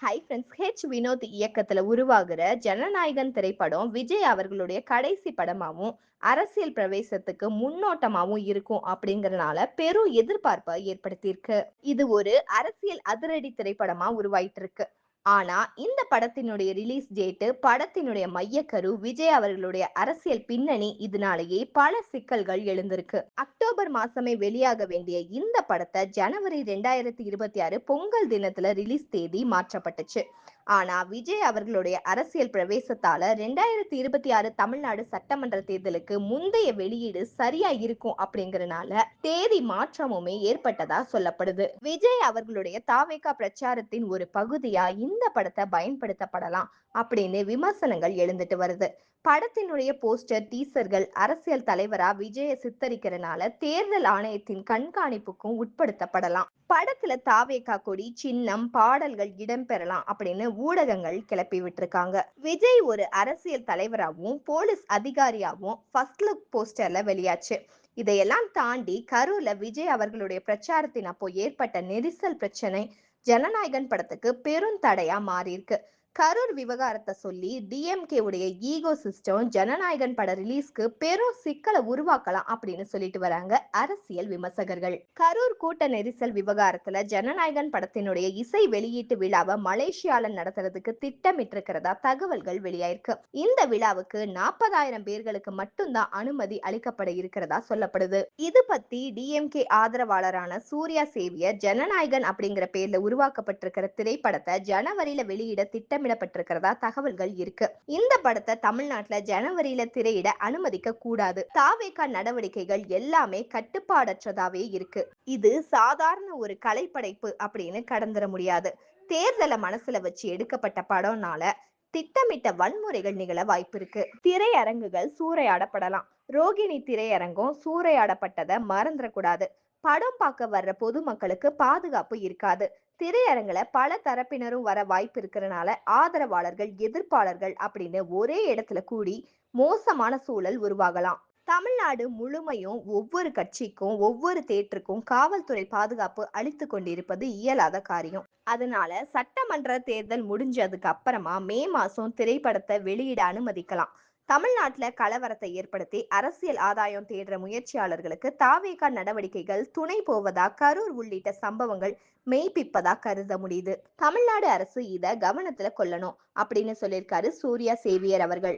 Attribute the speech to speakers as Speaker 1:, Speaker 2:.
Speaker 1: Hi friends. Vinod இயக்கத்துல உருவாகுற ஜனநாயகன் திரைப்படம் விஜய் அவர்களுடைய கடைசி படமாவும் அரசியல் பிரவேசத்துக்கு முன்னோட்டமாவும் இருக்கும் அப்படிங்கறதுனால பெரும் எதிர்பார்ப்பை ஏற்படுத்தியிருக்கு. இது ஒரு அரசியல் அதிரடி திரைப்படமா உருவாயிட்டு இருக்கு. ஆனா இந்த படத்தினுடைய ரிலீஸ் டேட், படத்தினுடைய மையக்கரு, விஜய் அவர்களுடைய அரசியல் பின்னணி, இதனாலேயே பல சிக்கல்கள் எழுந்திருக்கு. அக்டோபர் மாசமே வெளியாக வேண்டிய இந்த படத்தை ஜனவரி 2026 பொங்கல் தினத்துல ரிலீஸ் தேதி மாற்றப்பட்டுச்சு. ஆனா விஜய் அவர்களுடைய அரசியல் பிரவேசத்தால 2026 தமிழ்நாடு சட்டமன்ற தேர்தலுக்கு முந்தைய வெளியீடு சரியா இருக்கும் அப்படிங்கறனால தேதி மாற்றமுமே ஏற்பட்டதா சொல்லப்படுது. விஜய் அவர்களுடைய தாவேகா பிரச்சாரத்தின் ஒரு பகுதியா இந்த படத்தை பயன்படுத்தப்படலாம் அப்படின்னு விமர்சனங்கள் எழுந்துட்டு வருது. படத்தினுடைய போஸ்டர், டீசர்கள் அரசியல் தலைவரா விஜய சித்தரிக்கிறனால தேர்தல் ஆணையத்தின் கண்காணிப்புக்கும் உட்படுத்தப்படலாம். படத்துல தாவேகா கொடி, சின்னம், பாடல்கள் இடம்பெறலாம் அப்படின்னு ஊடகங்கள் கிளப்பி விட்டுருக்காங்க. விஜய் ஒரு அரசியல் தலைவராகவும் போலீஸ் அதிகாரியாகவும் ஃபர்ஸ்ட் லுக் போஸ்டர்ல வெளியாச்சு. இதையெல்லாம் தாண்டி கரூர்ல விஜய் அவர்களுடைய பிரச்சாரத்தின் அப்போ ஏற்பட்ட நெரிசல் பிரச்சனை ஜனநாயகன் படத்துக்கு பெரும் தடையா மாறி இருக்கு. கரூர் விவகாரத்தை சொல்லி டிஎம்கே உடைய ஈகோ சிஸ்டம் ஜனநாயகன் பட ரிலீஸ்க்கு பெரும் சிக்கலை உருவாக்கலாம் அப்படின்னு சொல்லிட்டு வராங்க அரசியல் விமர்சகர்கள். கரூர் கூட்ட நெரிசல் விவகாரத்துல ஜனநாயகன் படத்தினுடைய இசை வெளியீட்டு விழாவை மலேசியால நடத்துறதுக்கு திட்டமிட்டு இருக்கிறதா தகவல்கள் வெளியாயிருக்கு. இந்த விழாவுக்கு 40,000 பேர்களுக்கு மட்டும்தான் அனுமதி அளிக்கப்பட இருக்கிறதா சொல்லப்படுது. இது பத்தி டிஎம்கே ஆதரவாளரான சூர்யா சேவியர் ஜனநாயகன் அப்படிங்கிற பேர்ல உருவாக்கப்பட்டிருக்கிற திரைப்படத்தை ஜனவரியில வெளியிட திட்டமிடப்பட்டிருக்கிறதா தகவல்கள் இருக்கு. இந்த படத்தை தமிழ்நாட்டுல ஜனவரியில திரையிட அனுமதிக்க கூடாது. தாவேகா நடவடிக்கைகள் எல்லாமே கட்டுப்பாடற்றதாவே இருக்கு. இது சாதாரண ஒரு கலைப்படைப்பு அப்படின்னு கடந்துட முடியாது. தேர்தலை மனசுல வச்சு எடுக்கப்பட்ட படம்னால திட்டமிட்ட வன்முறைகள் நிகழ வாய்ப்பு இருக்கு. திரையரங்குகள் சூறையாடப்படலாம். ரோகிணி திரையரங்கம் சூறையாடப்பட்டதை மறந்துடக்கூடாது. படம் பார்க்க வர்ற பொதுமக்களுக்கு பாதுகாப்பு இருக்காது. திரையரங்குல பல தரப்பினரும் வர வாய்ப்பு இருக்கிறனால ஆதரவாளர்கள், எதிர்ப்பாளர்கள் அப்படின்னு ஒரே இடத்துல கூடி மோசமான சூழல் உருவாகலாம். தமிழ்நாடு முழுமையும் ஒவ்வொரு கட்சிக்கும் ஒவ்வொரு தேட்டருக்கும் காவல்துறை பாதுகாப்பு அளித்து கொண்டிருப்பது இயலாத காரியம். அதனால சட்டமன்ற தேர்தல் முடிஞ்சதுக்கு அப்புறமா மே மாசம் திரைப்படத்தை வெளியிட அனுமதிக்கலாம். தமிழ்நாட்டுல கலவரத்தை ஏற்படுத்தி அரசியல் ஆதாயம் தேடுற முயற்சியாளர்களுக்கு தாவேகா நடவடிக்கைகள் துணை போவதா கரூர் உள்ளிட்ட சம்பவங்கள் மெய்ப்பிப்பதா கருத முடியுது. தமிழ்நாடு அரசு இத கவனத்துல கொள்ளணும் அப்படின்னு சொல்லியிருக்காரு சூர்யா சேவியர் அவர்கள்.